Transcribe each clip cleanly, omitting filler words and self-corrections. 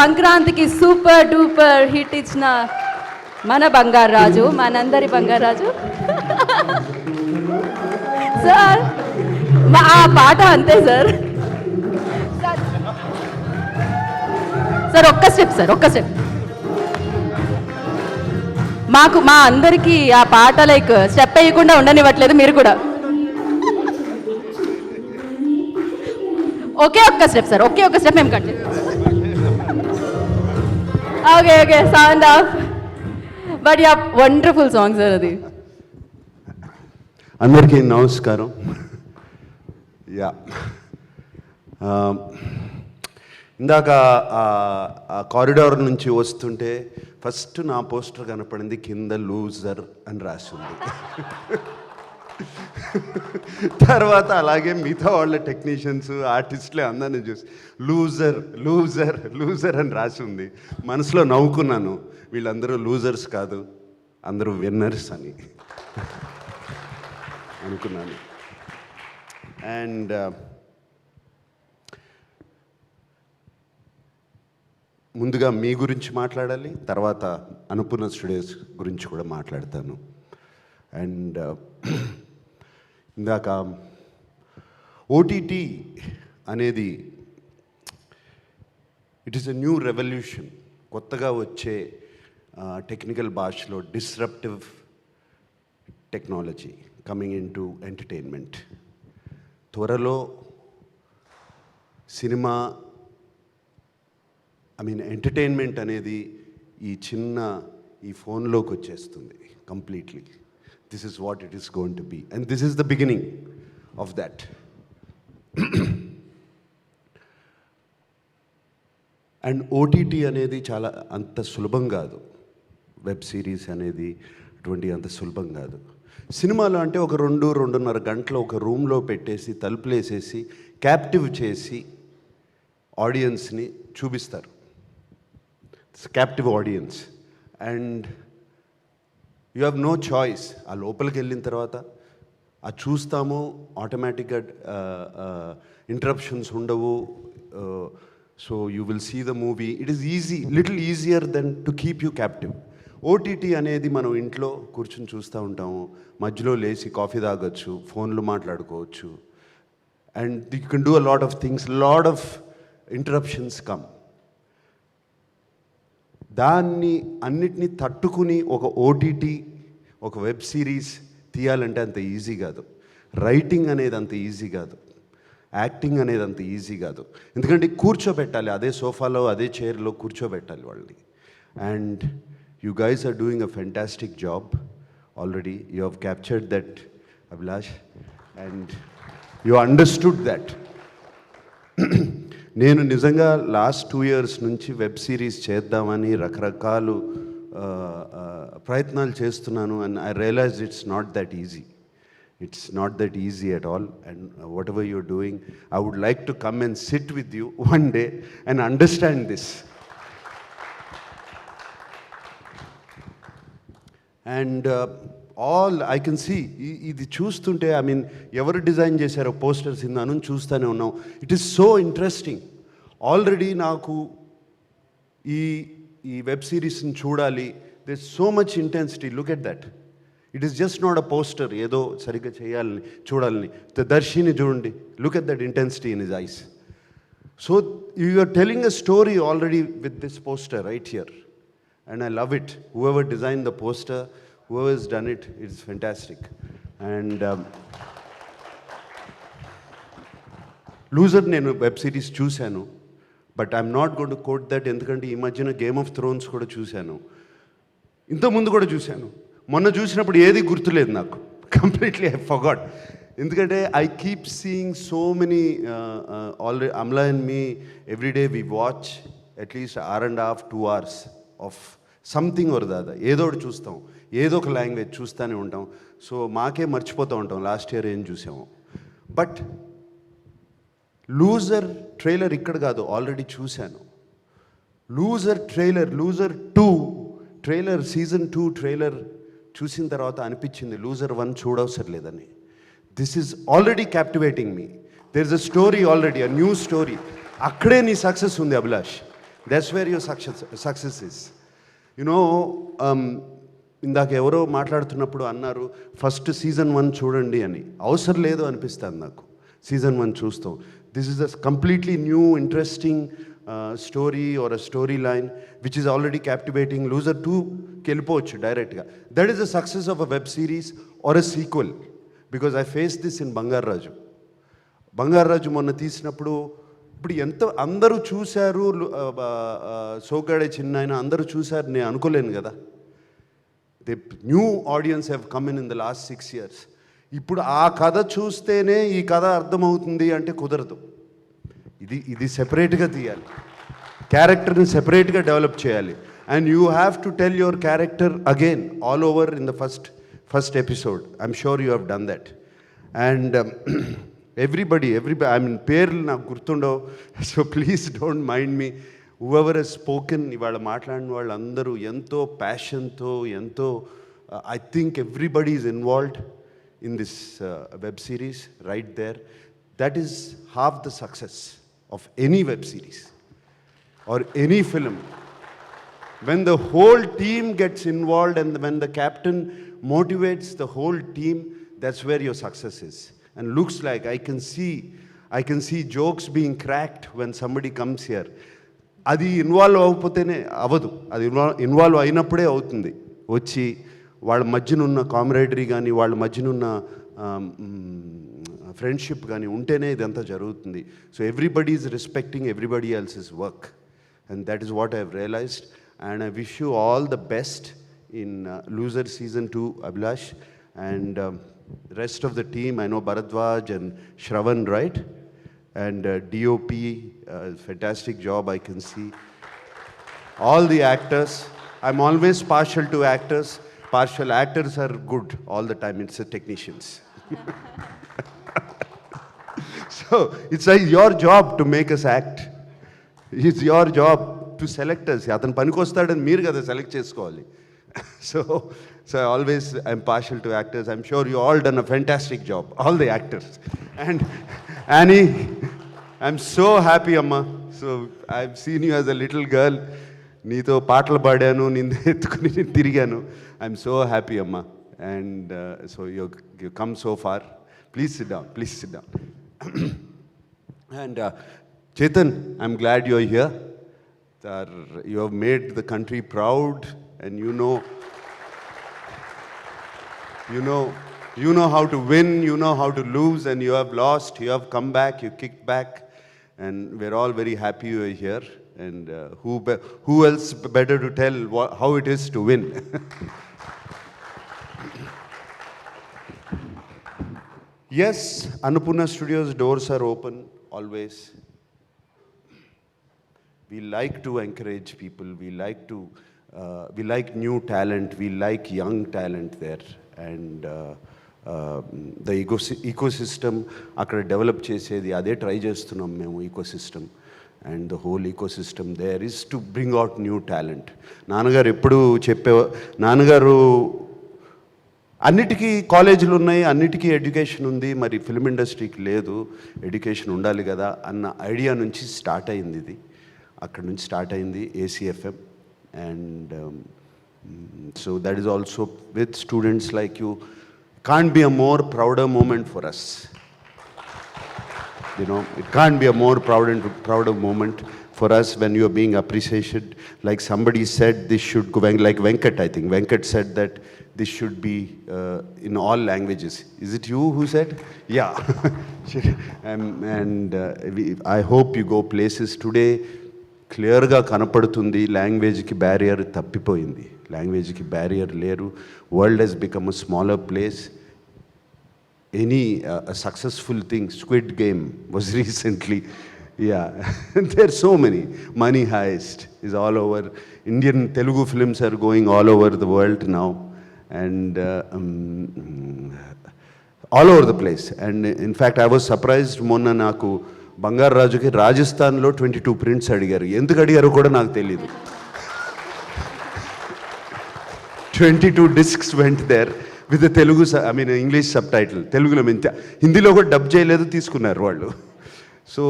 సంక్రాంతికి super duper hit ఇచ్చిన మన బంగారు రాజు, మనందరి బంగారు రాజు సార్. ఆ పాట అంతే సార్. సార్ ఒక్క స్టెప్ మా అందరికీ ఆ పాట లైక్ స్టెప్ వేయకుండా ఉండనివ్వట్లేదు మీరు కూడా. ఒకే ఒక్క స్టెప్ మేము కట్ చేస్తాం. Okay sound of. But yeah wonderful song sir అది. అందరికీ నమస్కారం. యా ఇందాక ఆ కారిడార్ నుంచి వస్తుంటే ఫస్ట్ నా పోస్టర్ కనపడింది, కింద లూజర్ అని రాసి ఉంది. తర్వాత అలాగే మిగతా వాళ్ళ టెక్నీషియన్స్ ఆర్టిస్టులే అందరినీ చూసి లూజర్ అని రాసి ఉంది. మనసులో నవ్వుకున్నాను, వీళ్ళందరూ లూజర్స్ కాదు, అందరూ విన్నర్స్ అని అనుకున్నాను. అండ్ ముందుగా మీ గురించి మాట్లాడాలి, తర్వాత అనుపూర్ణ స్టూడియోస్ గురించి కూడా మాట్లాడతాను. అండ్ ఇందాక ఓటీటీ అనేది it is a new revolution, కొత్తగా వచ్చే టెక్నికల్ భాషలో disruptive technology coming in to entertainment. త్వరలో సినిమా ఎంటర్టైన్మెంట్ అనేది ఈ ఫోన్లోకి వచ్చేస్తుంది completely. This is what it is going to be, and this is the beginning of that. And OTT అనేది చాలా అంత సులభం కాదు, వెబ్ సిరీస్ అనేది అటువంటి అంత సులభం కాదు. సినిమాలో అంటే ఒక 2-2.5 గంటలు ఒక రూమ్లో పెట్టేసి తలుపులేసేసి క్యాప్టివ్ చేసి ఆడియన్స్ని చూపిస్తారు. Captive audience, and you have no choice. ఆ లోపలికి వెళ్ళిన తర్వాత అది చూస్తాము, ఆటోమేటిక్గా ఇంటరప్షన్స్ ఉండవు. So you will see the movie. It is little easier then to keep you captive. OTT అనేది మనం ఇంట్లో కూర్చొని చూస్తూ ఉంటాము, మధ్యలో లేచి కాఫీ తాగొచ్చు, ఫోన్లు మాట్లాడుకోవచ్చు, and you can do a lot of things. Lot of interruptions come. దాన్ని అన్నిటినీ తట్టుకుని ఒక ఓటీటీ, ఒక వెబ్ సిరీస్ తీయాలంటే అంత ఈజీ కాదు. రైటింగ్ అనేది అంత ఈజీ కాదు, యాక్టింగ్ అనేది అంత ఈజీ కాదు. ఎందుకంటే కూర్చోబెట్టాలి, అదే సోఫాలో అదే చైర్లో కూర్చోబెట్టాలి వాళ్ళని. And you guys are doing a fantastic job already. You have captured that, Abhilash, and you understood that. నేను నిజంగా లాస్ట్ 2 years నుంచి వెబ్ సిరీస్ చేద్దామని రకరకాలు ప్రయత్నాలు చేస్తున్నాను. And I realize it's not that easy at all. And whatever you're doing, I would like to come and sit with you one day and understand this. And all I can see, ఇది చూస్తుంటే ఎవరు design చేశారో posters ఇందాను చూస్తూనే ఉన్నాం. It is so interesting. Already నాకు ఈ web సిరీస్ని చూడాలి. This so much intensity. Look at that. It is just not a poster, ఏదో సరిగ్గా చేయాలని చూడాలని. దర్శిని చూడండి, look at that intensity in his eyes. So you are telling a story already with this poster right here, and I love it. Whoever designed the poster, whoever's done it, it's fantastic. And Loser నేను web series చూశాను, but I'm not going to quote that. ఎందుకంటే ఈ మధ్యన game of Thrones కూడా చూశాను, ఇంతకుముందు కూడా చూశాను. మొన్న చూసినప్పుడు ఏది గుర్తులేదు నాకు, కంప్లీట్లీ ఐ ఫర్గాట్. ఎందుకంటే I keep seeing so many already. Amala and me everyday we watch at least 1.5 to 2 hours of something or the other. ఏదో ఒకటి చూస్తాం, ఏదో ఒక లాంగ్వేజ్ చూస్తూనే ఉంటాం. సో మాకే మర్చిపోతూ ఉంటాం లాస్ట్ ఇయర్ ఏం చూసాము. బట్ లూజర్ ట్రైలర్ ఇక్కడ కాదు, ఆల్రెడీ చూశాను. Loser trailer, loser 2 trailer, season 2 trailer చూసిన తర్వాత అనిపించింది లూజర్ 1 చూడవసరం లేదని. This is already captivating me. There is a story already, a new story. అక్కడే నీ సక్సెస్ ఉంది Abhilash. That's where your success is. You know ఇందాక ఎవరో మాట్లాడుతున్నప్పుడు అన్నారు ఫస్ట్ సీజన్ 1 చూడండి అని. అవసరం లేదు అనిపిస్తుంది నాకు సీజన్ 1 చూస్తాం. This is a completely new interesting story or a story line which is already captivating. Loser 2కి వెళ్ళిపోవచ్చు డైరెక్ట్గా. That is the success of a web series or a sequel. Because I face this in Bangarraju. Bangarraju మొన్న తీసినప్పుడు ఇప్పుడు ఎంత అందరూ చూశారు, సోగ్గాడే చిన్నాయన అందరూ చూశారు నేను అనుకోలేను కదా. The new audience have come in the last 6 years. ఇప్పుడు ఆ కథ చూస్తేనే ఈ కథ అర్థమవుతుంది అంటే కుదరదు. ఇది సెపరేట్గా తీయాలి, క్యారెక్టర్ని సెపరేట్గా డెవలప్ చేయాలి. And you have to tell your character again all over in the first episode. I'm sure you have done that. And everybody I mean పేర్లు నాకు గుర్తుండవు, so please don't mind me. Whoever he's spoken, ఇవాళ మాట్లాడిన వాళ్ళందరూ ఎంతో ప్యాషన్తో, ఎంతో I think everybody is involved in this web series right there. That is half the success of any web series or any film. When the whole team gets involved and when the captain motivates the whole team, that's where your success is. And looks like I can see jokes being cracked when somebody comes here. అది involve అవ్వకపోతేనే అవ్వదు, అది involve అయినప్పుడే అవుతుంది. వచ్చి వాళ్ళ మధ్యనున్న కామరేడరీ కానీ వాళ్ళ మధ్యనున్న ఫ్రెండ్షిప్ కానీ ఉంటేనే ఇదంతా జరుగుతుంది. So everybody is respecting everybody else's work. And that is what I have realized. And I wish you all the best in Loser Season 2, Abhilash. And rest of the team, I know Bharadwaj and Shravan, right? And DOP, fantastic job I can see. All the actors, I'm always partial to actors. Partial actors are good all the time, it's the technicians. So it's your job to make us act. It's your job to select us. అతను పనికి వస్తాడని మీరు కదా select చేసుకోవాలి. So I always, I'm partial to actors. I'm sure you all done a fantastic job, all the actors. And Annie, I'm so happy, Amma. So I've seen you as a little girl. నీతో పాటలు పాడాను, నిన్ను ఎత్తుకుని నేను తిరిగాను. I'm so happy, Amma. And so you come so far. Please sit down. And Chetan, I'm glad you're here. You have made the country proud, and you know how to win, you know how to lose, and you have lost, you have come back, you kicked back, and we're all very happy you are here. And who else better to tell how it is to win? Yes, Annapurna Studios doors are open always. We like to encourage people. We like new talent. We like young talent there. And the ecosystem అక్కడ develop చేసేది అదే try చేస్తున్నాం మేము, ecosystem. And the whole ecosystem there is to bring out new talent. నాన్నగారు ఎప్పుడు నాన్నగారు అన్నిటికీ కాలేజీలు ఉన్నాయి, అన్నిటికీ ఎడ్యుకేషన్ ఉంది, మరి ఫిల్మ్ ఇండస్ట్రీకి లేదు, ఎడ్యుకేషన్ ఉండాలి కదా అన్న ఐడియా నుంచి స్టార్ట్ అయింది ఇది. అక్కడ నుంచి స్టార్ట్ అయింది ACFM. And so that is also with students like you. Can't be a more prouder moment for us. It can't be a more prouder moment for us when you are being appreciated. Like somebody said, this should go, like Venkat, I think. Venkat said that this should be in all languages. Is it you who said? Yeah. And I hope you go places today. క్లియర్గా కనపడుతుంది లాంగ్వేజ్కి barrier తప్పిపోయింది, లాంగ్వేజ్కి barrier లేరు. World has become a smaller place. Any successful thing, Squid Game was recently, there are so many. Money Heist is all over. Indian Telugu films are going all over the world now, and all over the place. And in fact I was surprised, మొన్న నాకు బంగారాజుకి రాజస్థాన్లో 22 prints అడిగారు. ఎందుకు అడిగారో కూడా నాకు తెలీదు. 22 discs went there with the Telugu, English subtitle. తెలుగులో హిందీలో కూడా డబ్ చేయలేదు, తీసుకున్నారు వాళ్ళు. సో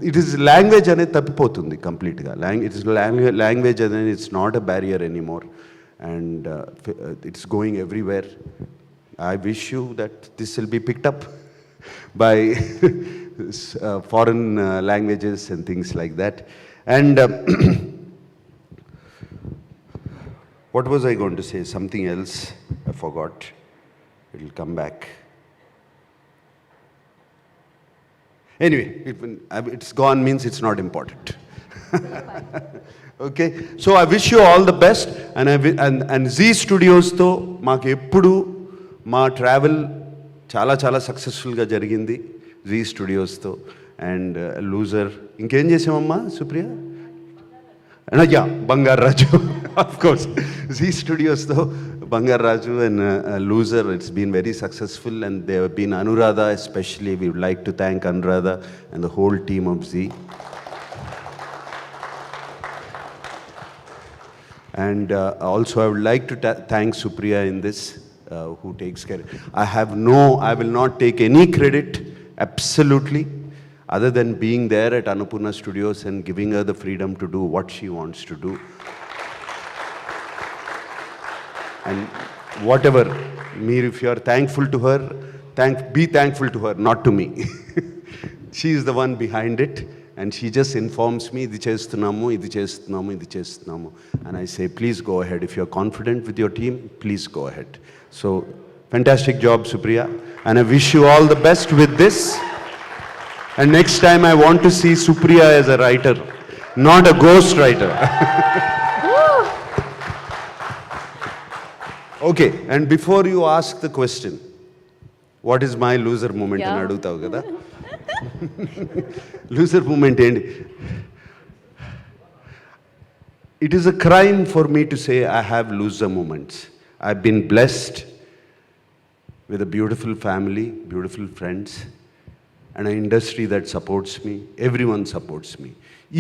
ఇట్ ఈస్ లాంగ్వేజ్ అనేది తప్పిపోతుంది కంప్లీట్గా. లాంగ్వేజ్ అనేది it's not a barrier anymore and it's going everywhere. I wish you that this will be picked up by foreign languages and things like that. And what was I going to say? Something else I forgot. It will come back. Anyway, it's gone means it's not important. Okay, so I wish you all the best, and Z Studios తో మాకు ఎప్పుడు మా travel చాలా చాలా సక్సెస్ఫుల్గా జరిగింది G స్టూడియోస్తో. And loser ఇంకేం చేసామమ్మా Supriya? Yeah, Bangaru Raju of course. Zee స్టూడియోస్తో Bangaru Raju and loser, it's been very successful. And they have been Anuradha especially. We would like to thank Anuradha and the whole team of Zee. And also I would like to thank Supriya in this, who takes care. I will not take any credit, absolutely, other than being there at Annapurna Studios and giving her the freedom to do what she wants to do. And whatever, if you are thankful to her, be thankful to her, not to me. She is the one behind it. And she just informs me, ఇది చేస్తున్నాము, ఇది చేస్తున్నాము, ఇది చేస్తున్నాము. And I say, please go ahead. If you're confident with your team, please go ahead. So, fantastic job, Supriya. And I wish you all the best with this. And next time I want to see Supriya as a writer, not a ghost writer. Okay, and before you ask the question, what is my loser moment అని అడుగుతావు కదా? Loser moment ఏంటి? It is a crime for me to say I have loser moments. I've been blessed with a beautiful family, beautiful friends, and an industry that supports me. Everyone supports me.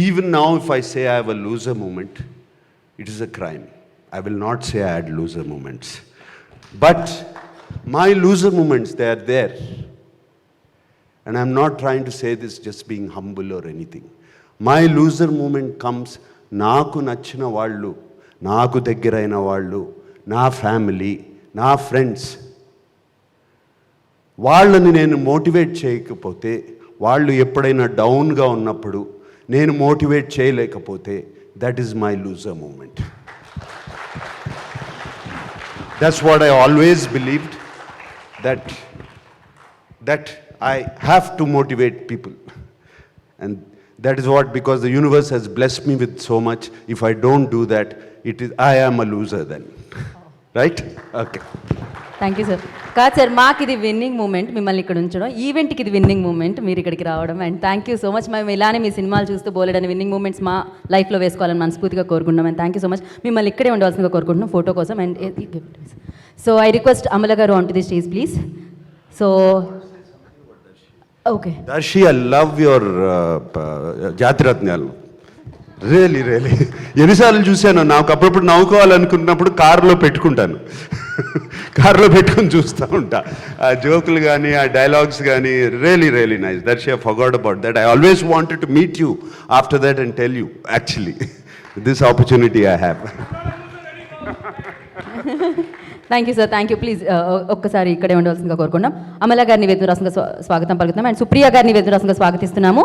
Even now, if I say I have a loser moment, it is a crime. I will not say I had loser moments. But my loser moments, they are there. And I'm not trying to say this just being humble or anything. My loser moment comes, నాకు నచ్చిన వాళ్ళు, నాకు దగ్గరైన వాళ్ళు, నా family, నా friends, వాళ్ళని నేను మోటివేట్ చేయకపోతే, వాళ్ళు ఎప్పుడైనా డౌన్గా ఉన్నప్పుడు నేను మోటివేట్ చేయలేకపోతే, that is my Loser moment. That's what I always believed, that I have to motivate people. And that is what, because the universe has blessed me with so much, if I don't do that, I am a loser then. Right? Okay. Thank you sir. కాదు sir, మాకు ఇది winning moment మిమ్మల్ని ఇక్కడ ఉంచడం, ఈవెంట్కి ఇది winning moment మీరు ఇక్కడికి రావడం. And thank you so much. మేము ఇలానే మీ సినిమాలు చూస్తూ బోలెడని విన్నింగ్ మూమెంట్స్ మా లైఫ్లో వేసుకోవాలని మనస్ఫూర్తిగా కోరుకుంటున్నాం. And thank you so much. మిమ్మల్ని ఇక్కడే ఉండవలసిందిగా కోరుకుంటున్నాం ఫోటో కోసం. And so I request Amala garu on to the stage please. So okay Darshi, I love your Jathiratnalu. Really really ఎన్నిసార్లు చూశాను. నాకు అప్పుడప్పుడు నవ్వుకోవాలనుకున్నప్పుడు కారులో పెట్టుకుంటాను. కారులో పెట్టుకుని చూస్తూ ఉంటా. ఆ జోకులు కానీ ఆ డైలాగ్స్ కానీ really really nice. Darshi, I forgot about that. I always wanted to meet you after that and tell you actually this opportunity I have. Thank you sir. Thank you. Please ఒక్కసారి ఇక్కడే ఉండవలసిందిగా కోరుకున్నాం. అమల గారిని వేదరాసంగా స్వాగతం పలుకుతున్నాం. అండ్ సుప్రియ గారిని వేదరాసంగా స్వాగతిస్తున్నాము.